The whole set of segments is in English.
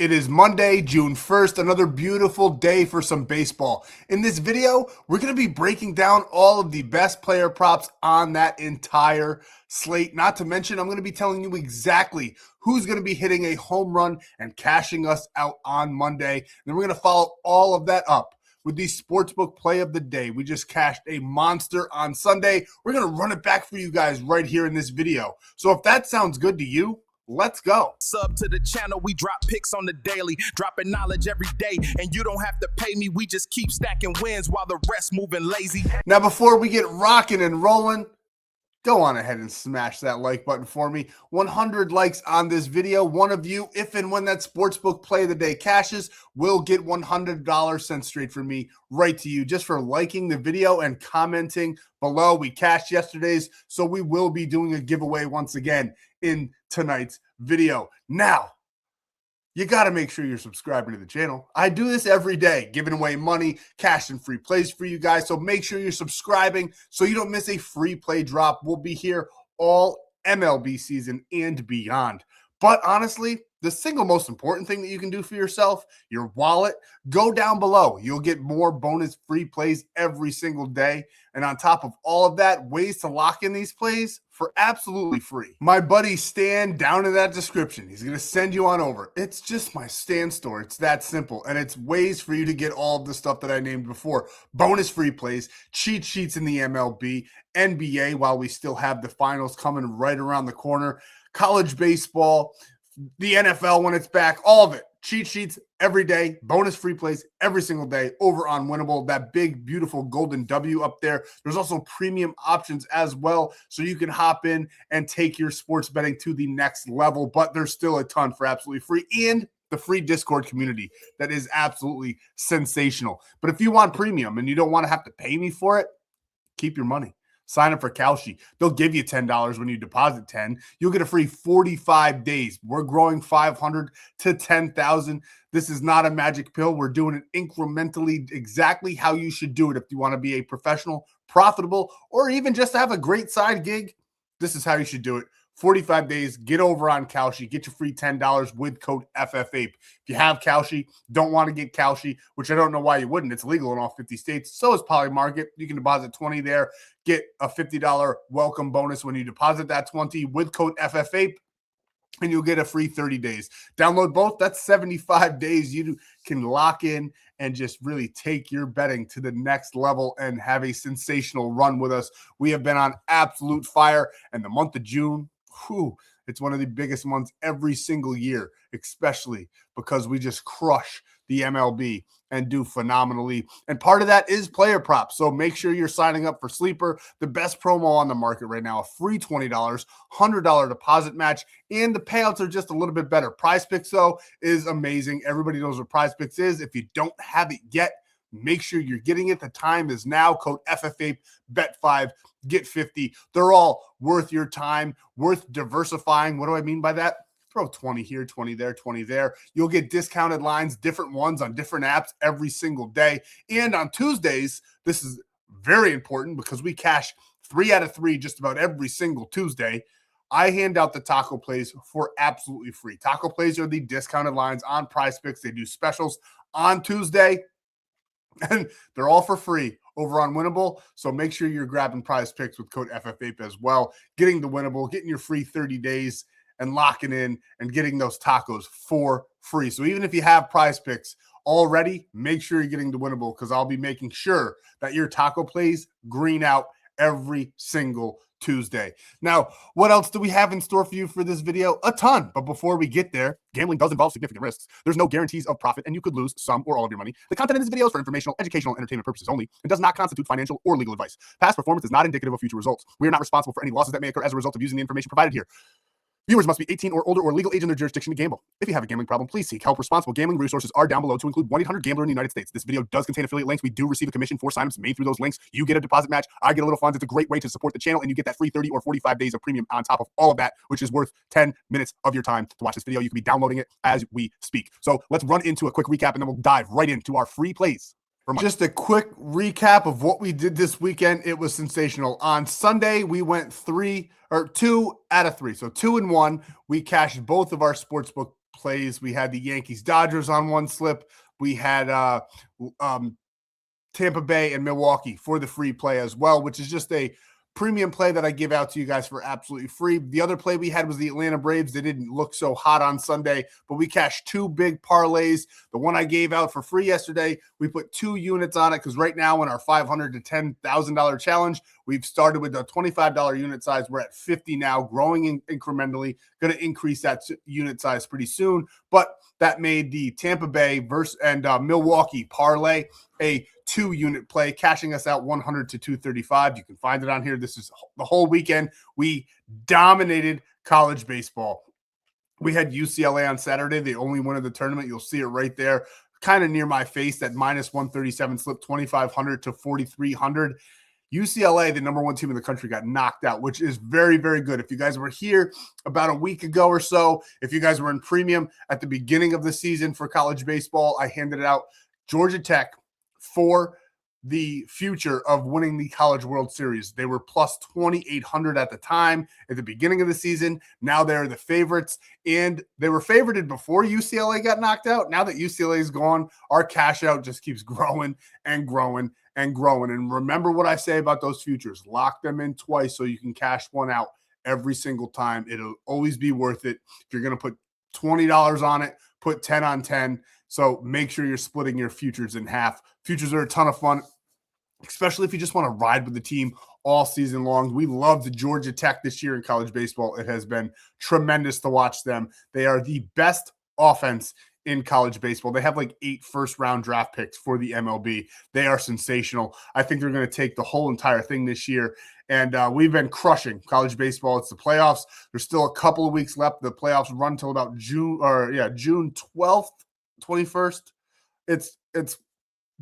It is Monday, June 1st, another beautiful day for some baseball. In this video, we're going to be breaking down all of the best player props on that entire slate. Not to mention, I'm going to be telling you exactly who's going to be hitting a home run and cashing us out on Monday. And then we're going to follow all of that up with the sportsbook play of the day. We just cashed a monster on Sunday. We're going to run it back for you guys right here in this video. So if that sounds good to you, let's go. Sub to the channel, we drop picks on the daily, dropping knowledge every day, and you don't have to pay me, we just keep stacking wins while the rest moving lazy. Now before we get rocking and rolling, go on ahead and smash that like button for me. 100 likes on this video. One of you, if and when that sportsbook play of the day cashes, will get $100 sent straight from me right to you just for liking the video and commenting below. We cashed yesterday's, so we will be doing a giveaway once again in tonight's video. Now, you got to make sure you're subscribing to the channel. I do this every day, giving away money, cash, and free plays for you guys. So make sure you're subscribing so you don't miss a free play drop. We'll be here all MLB season and beyond. But honestly, the single most important thing that you can do for yourself, your wallet, go down below. You'll get more bonus free plays every single day. And on top of all of that, ways to lock in these plays for absolutely free. My buddy Stan, down in that description, he's going to send you on over. It's just my Stan.store. It's that simple. And it's ways for you to get all of the stuff that I named before. Bonus free plays, cheat sheets in the MLB, NBA while we still have the finals coming right around the corner, college baseball, the NFL when it's back, all of it. Cheat sheets every day, bonus free plays every single day over on Winnable. That big, beautiful golden W up there. There's also premium options as well, so you can hop in and take your sports betting to the next level, but there's still a ton for absolutely free, and the free Discord community that is absolutely sensational. But if you want premium and you don't want to have to pay me for it, keep your money. Sign up for Kalshi. They'll give you $10 when you deposit 10. You'll get a free 45 days. We're growing 500 to 10,000. This is not a magic pill. We're doing it incrementally, exactly how you should do it if you want to be a professional, profitable, or even just to have a great side gig. This is how you should do it. 45 days, get over on Kalshi, get your free $10 with code FFAPE. If you have Kalshi, don't want to get Kalshi, which I don't know why you wouldn't. It's legal in all 50 states. So is Polymarket. You can deposit 20 there, get a $50 welcome bonus when you deposit that 20 with code FFAPE, and you'll get a free 30 days. Download both. That's 75 days. You can lock in and just really take your betting to the next level and have a sensational run with us. We have been on absolute fire, and the month of June, it's one of the biggest months every single year, especially because we just crush the MLB and do phenomenally. And part of that is player props. So make sure you're signing up for Sleeper, the best promo on the market right now, a free $20, $100 deposit match, and the payouts are just a little bit better. PrizePicks, though, is amazing. Everybody knows what PrizePicks is. If you don't have it yet, make sure you're getting it. The time is now. Code FFAPE, bet 5, get 50. They're all worth your time, worth diversifying. What do I mean by that? Throw 20 here, 20 there, 20 there. You'll get discounted lines, different ones on different apps every single day. And on Tuesdays, this is very important because we cash 3 out of 3 just about every single Tuesday. I hand out the taco plays for absolutely free. Taco plays are the discounted lines on PrizePicks. They do specials on Tuesday, and they're all for free over on Winnable. So make sure you're grabbing PrizePicks with code FFAPE as well, getting the Winnable, getting your free 30 days, and locking in and getting those tacos for free. So even if you have PrizePicks already, make sure you're getting the Winnable, because I'll be making sure that your taco plays green out every single Tuesday. Now, what else do we have in store for you for this video? A ton. But before we get there, gambling does involve significant risks. There's no guarantees of profit, and you could lose some or all of your money. The content in this video is for informational, educational, and entertainment purposes only and does not constitute financial or legal advice. Past performance is not indicative of future results. We are not responsible for any losses that may occur as a result of using the information provided here. Viewers must be 18 or older or legal age in their jurisdiction to gamble. If you have a gambling problem, please seek help. Responsible gambling resources are down below, to include 1-800-GAMBLER in the United States. This video does contain affiliate links. We do receive a commission for signups made through those links. You get a deposit match. I get a little funds. It's a great way to support the channel, and you get that free 30 or 45 days of premium on top of all of that, which is worth 10 minutes of your time to watch this video. You can be downloading it as we speak. So let's run into a quick recap, and then we'll dive right into our free plays. Just a quick recap of what we did this weekend. It was sensational. On Sunday, we went 2 out of 3. So 2 and 1. We cashed both of our sportsbook plays. We had the Yankees Dodgers on one slip. We had Tampa Bay and Milwaukee for the free play as well, which is just a premium play that I give out to you guys for absolutely free. The other play we had was the Atlanta Braves. They didn't look so hot on Sunday, but we cashed 2 big parlays. The one I gave out for free yesterday, we put 2 units on it because right now in our $500 to $10,000 challenge, we've started with a $25 unit size. We're at 50 now, growing incrementally. Going to increase that unit size pretty soon, but that made the Tampa Bay versus Milwaukee parlay a 2-unit play, cashing us out 100 to 235. You can find it on here. This is the whole weekend. We dominated college baseball. We had UCLA on Saturday, the only win of the tournament. You'll see it right there, kind of near my face. That minus 137 slip, 2,500 to 4,300. UCLA, the number 1 team in the country, got knocked out, which is very, very good. If you guys were here about a week ago or so, if you guys were in premium at the beginning of the season for college baseball, I handed it out Georgia Tech for the future of winning the College World Series. They were plus 2,800 at the time at the beginning of the season. Now they're the favorites, and they were favorited before UCLA got knocked out. Now that UCLA is gone, our cash out just keeps growing and growing and growing. And remember what I say about those futures. Lock them in twice so you can cash one out every single time. It'll always be worth it. If you're going to put $20 on it, put 10 on 10. So make sure you're splitting your futures in half. Futures are a ton of fun, especially if you just want to ride with the team all season long. We love the Georgia Tech this year in college baseball. It has been tremendous to watch them. They are the best offense in college baseball. They have like 8 first-round draft picks for the MLB. They are sensational. I think they're going to take the whole entire thing this year. And we've been crushing college baseball. It's the playoffs. There's still a couple of weeks left. The playoffs run until about June 12th, 21st. It's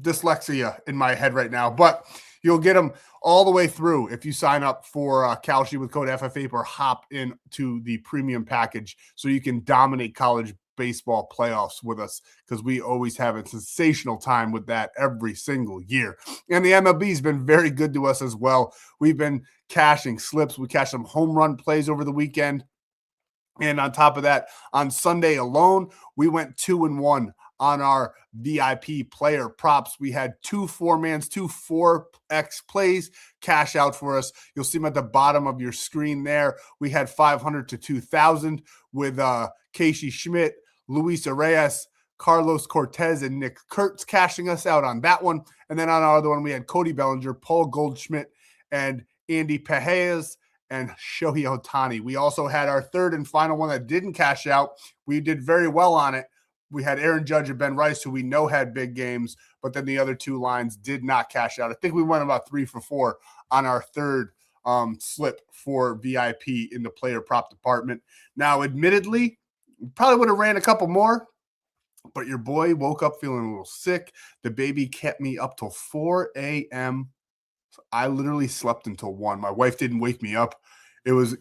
dyslexia in my head right now, but you'll get them all the way through if you sign up for Kalshi with code FFAPE or hop into the premium package so you can dominate college baseball playoffs with us, because we always have a sensational time with that every single year. And the MLB has been very good to us as well. We've been cashing slips. We cashed some home run plays over the weekend. And on top of that, on Sunday alone, we went 2-1 on our VIP player props. We had 2 4-mans, 2 4X plays cash out for us. You'll see them at the bottom of your screen there. We had 500 to 2,000 with Casey Schmidt, Luis Reyes, Carlos Cortez, and Nick Kurtz cashing us out on that one. And then on our other one, we had Cody Bellinger, Paul Goldschmidt, and Andy Parejas, and Shohei Ohtani. We also had our third and final one that didn't cash out. We did very well on it. We had Aaron Judge and Ben Rice, who we know had big games, but then the other 2 lines did not cash out. I think we went about 3 for 4 on our third slip for VIP in the player prop department. Now, admittedly, we probably would have ran a couple more, but your boy woke up feeling a little sick. The baby kept me up till 4 a.m. I literally slept until 1. My wife didn't wake me up. It was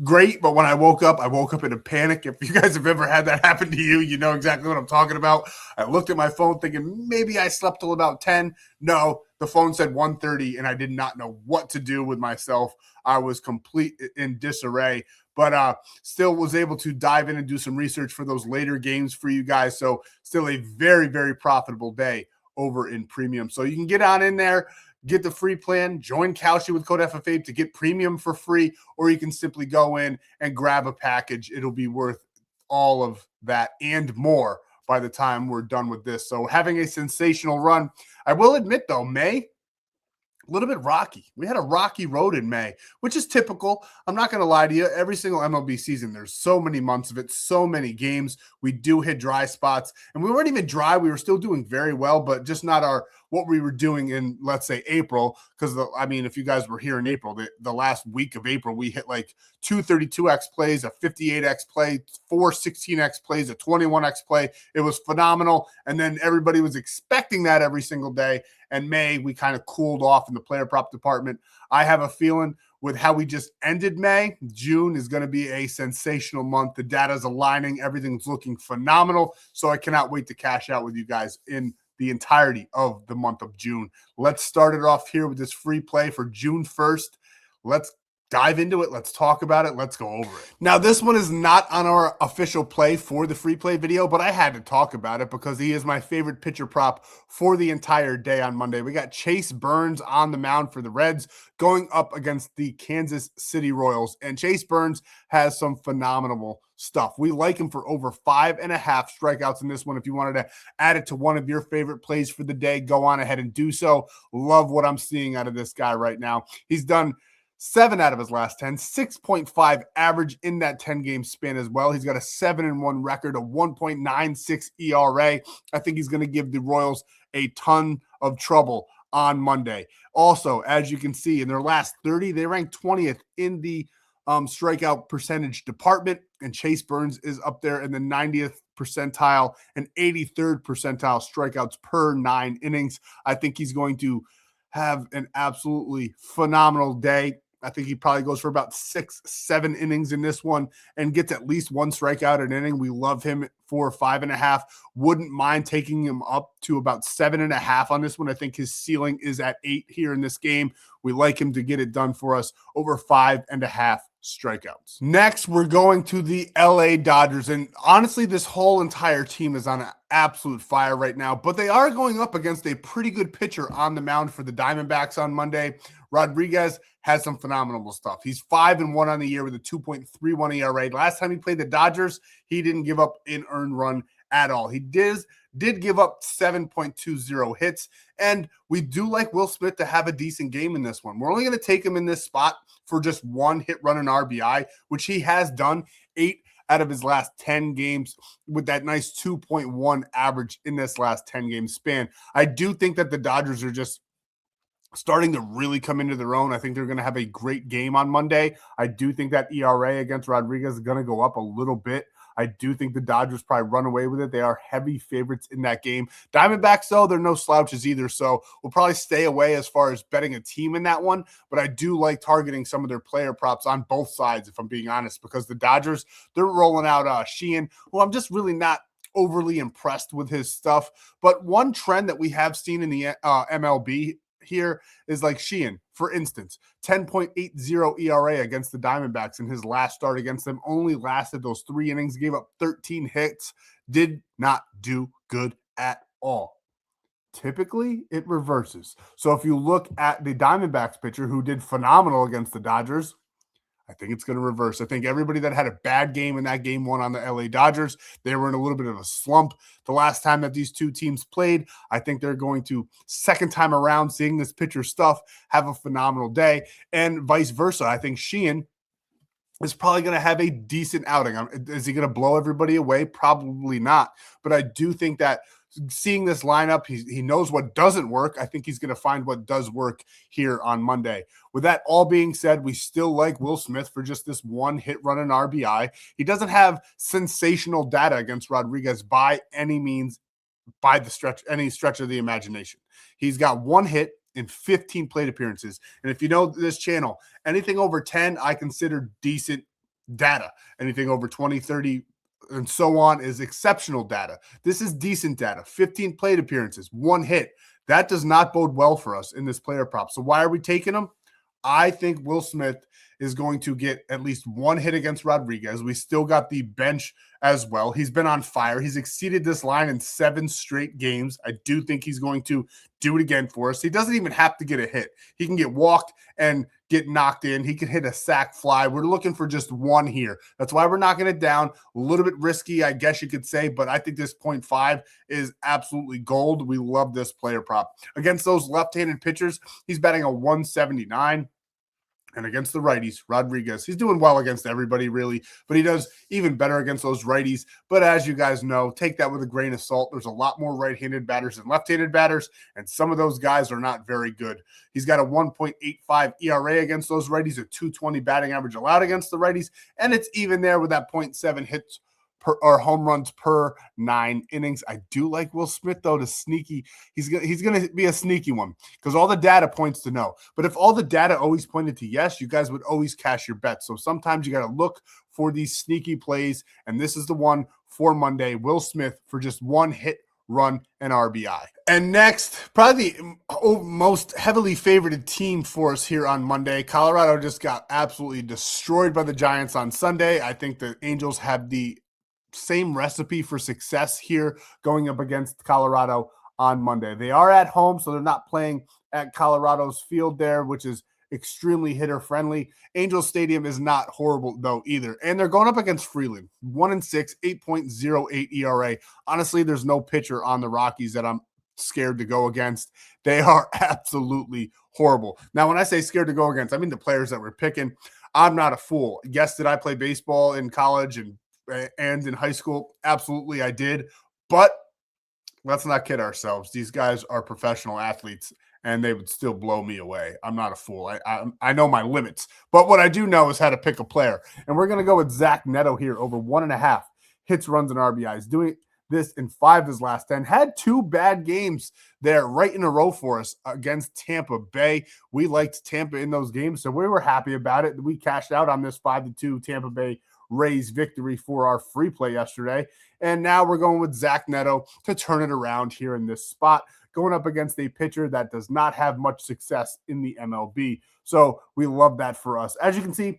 great, but when I woke up in a panic. If you guys have ever had that happen to you, you know exactly what I'm talking about. I looked at my phone thinking maybe I slept till about 10. No, the phone said 1:30, and I did not know what to do with myself. I was complete in disarray, but still was able to dive in and do some research for those later games for you guys. So still a very, very profitable day over in premium. So you can get on in there, get the free plan, join Kalshi with code FFAPE to get premium for free, or you can simply go in and grab a package. It'll be worth all of that and more by the time we're done with this. So having a sensational run. I will admit, though, May, a little bit rocky. We had a rocky road in May, which is typical. I'm not going to lie to you. Every single MLB season, there's so many months of it, so many games. We do hit dry spots, and we weren't even dry. We were still doing very well, but just not what we were doing in, let's say, April. Because, if you guys were here in April, the last week of April, we hit like 2 32X plays, a 58X play, 4 16X plays, a 21X play. It was phenomenal. And then everybody was expecting that every single day. And May, we kind of cooled off in the player prop department. I have a feeling with how we just ended May, June is going to be a sensational month. The data's aligning. Everything's looking phenomenal. So I cannot wait to cash out with you guys in the entirety of the month of June. Let's start it off here with this free play for June 1st. Let's dive into it. Let's talk about it. Let's go over it. Now, this one is not on our official play for the free play video, but I had to talk about it because he is my favorite pitcher prop for the entire day on Monday. We got Chase Burns on the mound for the Reds going up against the Kansas City Royals. And Chase Burns has some phenomenal stuff. We like him for over 5.5 strikeouts in this one. If you wanted to add it to one of your favorite plays for the day, go on ahead and do so. Love what I'm seeing out of this guy right now. He's done 7 out of his last 10, 6.5 average in that 10-game span as well. He's got a 7-1 record, a 1.96 ERA. I think he's going to give the Royals a ton of trouble on Monday. Also, as you can see, in their last 30, they ranked 20th in the strikeout percentage department, and Chase Burns is up there in the 90th percentile and 83rd percentile strikeouts per 9 innings. I think he's going to have an absolutely phenomenal day. I think he probably goes for about 6-7 innings in this one and gets at least 1 strikeout an inning. We love him for 5.5. Wouldn't mind taking him up to about 7.5 on this one. I think his ceiling is at 8 here in this game. We like him to get it done for us over 5.5 strikeouts. Next, we're going to the LA Dodgers. And honestly, this whole entire team is on an absolute fire right now, but they are going up against a pretty good pitcher on the mound for the Diamondbacks on Monday. Rodriguez has some phenomenal stuff. He's 5-1 on the year with a 2.31 ERA. Last time he played the Dodgers, he didn't give up an earned run at all. He did give up 7.20 hits, and we do like Will Smith to have a decent game in this one. We're only going to take him in this spot for just 1 hit, run, and RBI, which he has done 8 out of his last 10 games with that nice 2.1 average in this last 10-game span. I do think that the Dodgers are just starting to really come into their own. I think they're going to have a great game on Monday. I do think that ERA against Rodriguez is going to go up a little bit. I do think the Dodgers probably run away with it. They are heavy favorites in that game. Diamondbacks, though, they're no slouches either, so we'll probably stay away as far as betting a team in that one, but I do like targeting some of their player props on both sides, if I'm being honest, because the Dodgers, they're rolling out Sheehan, who I'm just really not overly impressed with his stuff. But one trend that we have seen in the MLB here is like Sheehan, for instance, 10.80 ERA against the Diamondbacks in his last start against them, only lasted those 3 innings, gave up 13 hits, did not do good at all. Typically, it reverses. So if you look at the Diamondbacks pitcher who did phenomenal against the Dodgers, I think it's going to reverse. I think everybody that had a bad game in that game 1 on the LA Dodgers, they were in a little bit of a slump the last time that these two teams played. I think they're going to, second time around, seeing this pitcher stuff, have a phenomenal day, and vice versa. I think Sheehan is probably going to have a decent outing. Is he going to blow everybody away? Probably not. But I do think that seeing this lineup, he knows what doesn't work. I think he's going to find what does work here on Monday. With that all being said, we still like Will Smith for just this 1 hit, run, and RBI. He doesn't have sensational data against Rodriguez by any means, by any stretch of the imagination. He's got 1 hit in 15 plate appearances. And if you know this channel, anything over 10, I consider decent data. Anything over 20, 30, and so on is exceptional data. This is decent data. 15 plate appearances, 1 hit. That does not bode well for us in this player prop. So why are we taking him? I think Will Smith is going to get at least 1 hit against Rodriguez. We still got the bench as well. He's been on fire. He's exceeded this line in 7 straight games. I do think he's going to do it again for us. He doesn't even have to get a hit. He can get walked and get knocked in. He can hit a sac fly. We're looking for just 1 here. That's why we're knocking it down. A little bit risky, I guess you could say, but I think this 0.5 is absolutely gold. We love this player prop. Against those left-handed pitchers, he's batting a 179. And against the righties, Rodriguez, he's doing well against everybody, really, but he does even better against those righties. But as you guys know, take that with a grain of salt. There's a lot more right-handed batters than left-handed batters, and some of those guys are not very good. He's got a 1.85 ERA against those righties, a 220 batting average allowed against the righties, and it's even there with that 0.7 hits per, or home runs per 9 innings. I do like Will Smith, though, to sneaky. He's going to be a sneaky one because all the data points to no. But if all the data always pointed to yes, you guys would always cash your bet. So sometimes you got to look for these sneaky plays, and this is the one for Monday. Will Smith for just 1 hit, run, and RBI. And next, probably the most heavily favorited team for us here on Monday. Colorado just got absolutely destroyed by the Giants on Sunday. I think the Angels have the same recipe for success here going up against Colorado on Monday. They are at home, so they're not playing at Colorado's field there, which is extremely hitter-friendly. Angels Stadium is not horrible, though, either. And they're going up against Freeland. 1-6, 8.08 ERA. Honestly, there's no pitcher on the Rockies that I'm scared to go against. They are absolutely horrible. Now, when I say scared to go against, I mean the players that we're picking. I'm not a fool. Yes, did I play baseball in college and in high school? Absolutely, I did. But let's not kid ourselves. These guys are professional athletes, and they would still blow me away. I'm not a fool. I know my limits. But what I do know is how to pick a player. And we're going to go with Zach Neto here over 1.5 hits, runs, and RBIs. Doing this in 5 of his last 10. Had 2 bad games there right in a row for us against Tampa Bay. We liked Tampa in those games, so we were happy about it. We cashed out on this 5-2 Tampa Bay Rays victory for our free play yesterday. And now we're going with Zach Neto to turn it around here in this spot, going up against a pitcher that does not have much success in the MLB. So we love that for us. As you can see,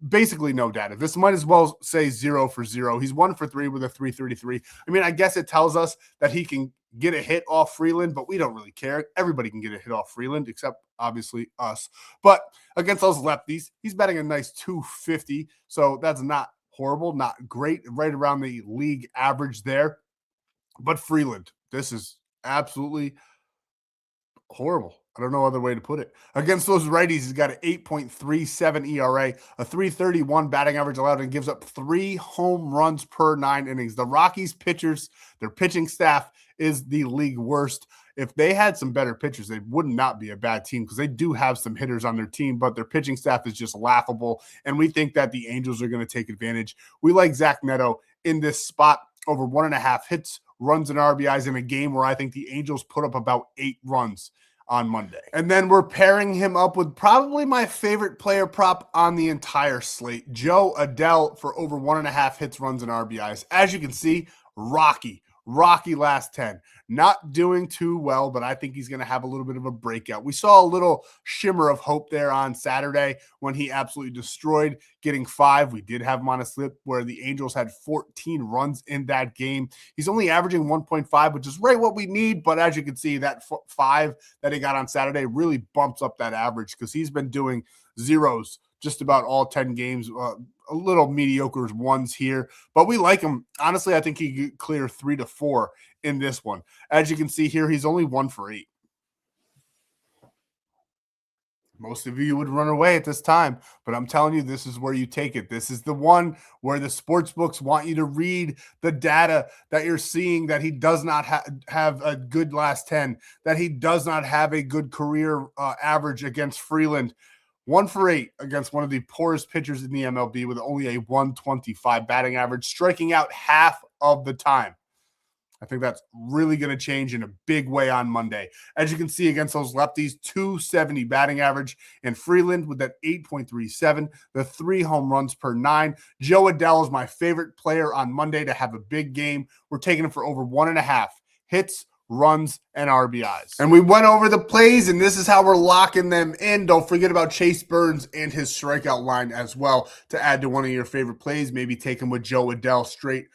basically no data. This might as well say 0 for 0. He's 1 for 3 with a 3.33. I mean, I guess it tells us that he can get a hit off Freeland, but we don't really care. Everybody can get a hit off Freeland, except obviously us. But against those lefties, he's batting a nice 250. So that's not horrible, not great, right around the league average there. But Freeland, this is absolutely horrible. I don't know other way to put it. Against those righties, he's got an 8.37 ERA, a 3.31 batting average allowed, and gives up 3 home runs per 9 innings. The Rockies pitchers, their pitching staff is the league worst. If they had some better pitchers, they would not be a bad team because they do have some hitters on their team, but their pitching staff is just laughable. And we think that the Angels are going to take advantage. We like Zach Neto in this spot over 1.5 hits, runs, and RBIs in a game where I think the Angels put up about 8 runs on Monday. And then we're pairing him up with probably my favorite player prop on the entire slate, Joe Adell, for over 1.5 hits, runs, and RBIs. As you can see, Rocky last 10. Not doing too well, but I think he's going to have a little bit of a breakout. We saw a little shimmer of hope there on Saturday when he absolutely destroyed, getting 5. We did have him on a slip where the Angels had 14 runs in that game. He's only averaging 1.5, which is right what we need, but as you can see, that 5 that he got on Saturday really bumps up that average because he's been doing zeros just about all 10 games, a little mediocre ones here, but we like him. Honestly, I think he could clear 3 to 4 in this one. As you can see here, he's only 1 for 8. Most of you would run away at this time, but I'm telling you, this is where you take it. This is the one where the sports books want you to read the data that you're seeing, that he does not have a good last 10, that he does not have a good career average against Freeland. 1 for 8 against one of the poorest pitchers in the MLB with only a 125 batting average, striking out half of the time. I think that's really going to change in a big way on Monday. As you can see against those lefties, 270 batting average, and Freeland with that 8.37, the 3 home runs per 9. Joe Adell is my favorite player on Monday to have a big game. We're taking him for over 1.5 hits, runs, and RBIs. And we went over the plays, and this is how we're locking them in. Don't forget about Chase Burns and his strikeout line as well to add to one of your favorite plays. Maybe take him with Joe Adell straight.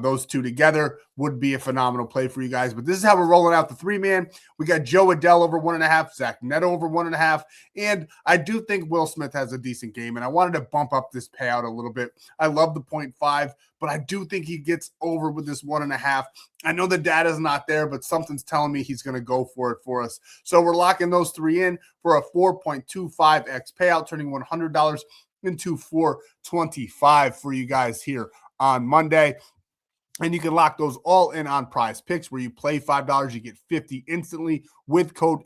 Those two together would be a phenomenal play for you guys. But this is how we're rolling out the 3-man. We got Joe Adell over 1.5, Zach Neto over 1.5, and I do think Will Smith has a decent game, and I wanted to bump up this payout a little bit. I love the 0.5, but I do think he gets over with this 1.5. I know the data's not there, but something's telling me he's going to go for it for us. So we're locking those 3 in for a 4.25x payout, turning $100 into $425 for you guys here on Monday. And you can lock those all in on PrizePicks, where you play $5, you get $50 instantly with code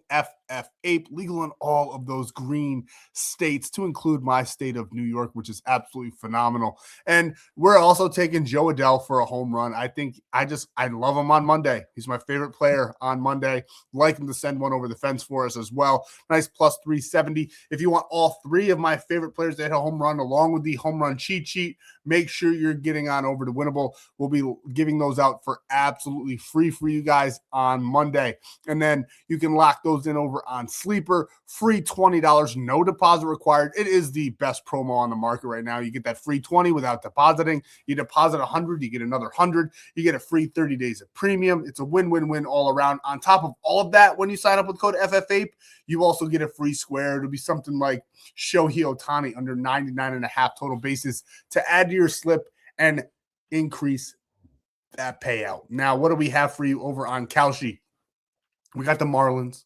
FFAPE, legal in all of those green states to include my state of New York, which is absolutely phenomenal. And we're also taking Joe Adell for a home run. I love him on Monday. He's my favorite player on Monday. Like him to send one over the fence for us as well. Nice plus 370. If you want all three of my favorite players to hit a home run along with the home run cheat sheet, make sure you're getting on over to Winnable. We'll be giving those out for absolutely free for you guys on Monday. And then you can lock those in over on Sleeper. Free $20, no deposit required. It is the best promo on the market right now. You get that free 20 without depositing. You deposit 100, you get another 100. You get a free 30 days of premium. It's a win-win-win all around. On top of all of that, when you sign up with code FFAPE, you also get a free square. It'll be something like Shohei Ohtani under 99.5 total bases to add to your slip and increase that payout. Now, what do we have for you over on Kalshi? We got the Marlins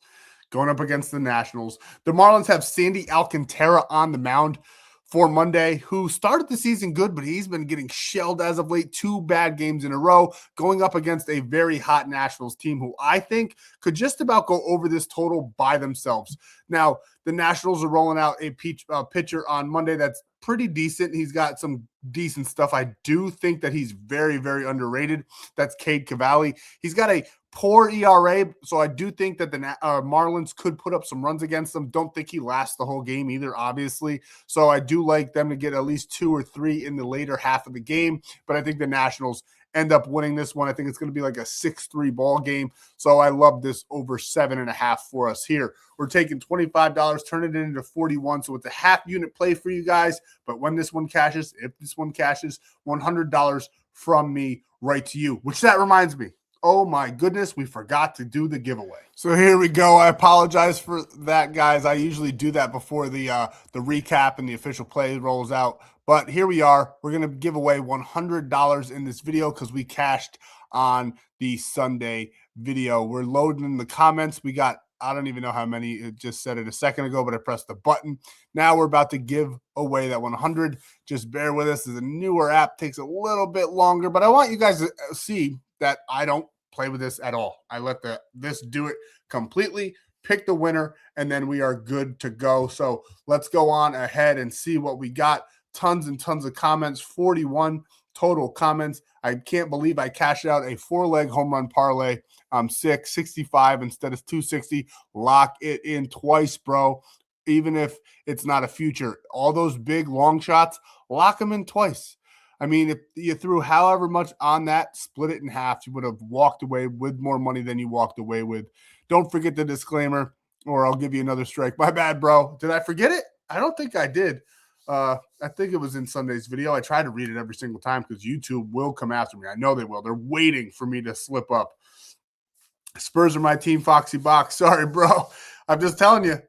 going up against the Nationals. The Marlins have Sandy Alcantara on the mound for Monday, who started the season good, but he's been getting shelled as of late. 2 bad games in a row, going up against a very hot Nationals team who I think could just about go over this total by themselves. Now, the Nationals are rolling out a pitcher on Monday that's pretty decent. He's got some decent stuff. I do think that he's very, very underrated. That's Cade Cavalli. He's got a poor ERA, so I do think that the Marlins could put up some runs against them. Don't think he lasts the whole game either, obviously. So I do like them to get at least 2 or 3 in the later half of the game, but I think the Nationals end up winning this one. I think it's going to be like a 6-3 ball game. So I love this over 7.5 for us here. We're taking $25, turning it into 41. So it's a half unit play for you guys. But when this one cashes, if this one cashes, $100 from me right to you, which that reminds me. Oh my goodness, we forgot to do the giveaway. So here we go. I apologize for that, guys. I usually do that before the recap and the official play rolls out. But here we are. We're going to give away $100 in this video because we cashed on the Sunday video. We're loading in the comments. We got, I don't even know how many. It just said it a second ago, but I pressed the button. Now we're about to give away that 100. Just bear with us. It's a newer app. Takes a little bit longer, but I want you guys to see that I don't play with this at all. I let this do it completely, pick the winner, and then we are good to go. So let's go on ahead and see what we got. Tons and tons of comments, 41 total comments. I can't believe I cashed out a 4-leg home run parlay. I'm sick, 65 instead of 260. Lock it in twice, bro. Even if it's not a future. All those big long shots, lock them in twice. I mean, if you threw however much on that, split it in half, you would have walked away with more money than you walked away with. Don't forget the disclaimer, or I'll give you another strike. My bad, bro. Did I forget it? I don't think I did. I think it was in Sunday's video. I try to read it every single time because YouTube will come after me. I know they will. They're waiting for me to slip up. Spurs are my team, Foxy Box. Sorry, bro. I'm just telling you.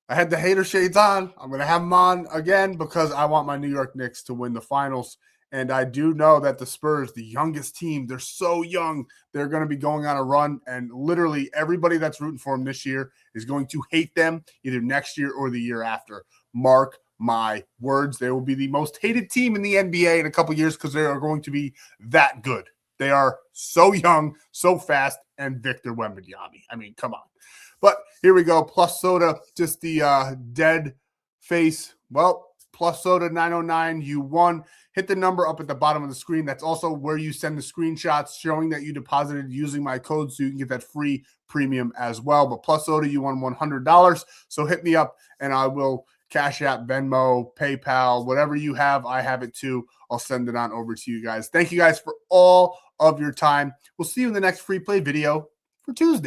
I had the hater shades on. I'm going to have them on again because I want my New York Knicks to win the finals. And I do know that the Spurs, the youngest team, they're so young, they're going to be going on a run. And literally everybody that's rooting for them this year is going to hate them either next year or the year after. Mark my words. They will be the most hated team in the NBA in a couple years because they are going to be that good. They are so young, so fast, and Victor Wembanyama. I mean, come on. But here we go. Plus Soda, just the dead face. Well, Plus Soda 909, you won. Hit the number up at the bottom of the screen. That's also where you send the screenshots showing that you deposited using my code so you can get that free premium as well. But Plus Soda, you won $100. So hit me up and I will Cash App, Venmo, PayPal, whatever you have, I have it too. I'll send it on over to you guys. Thank you guys for all of your time. We'll see you in the next free play video for Tuesday.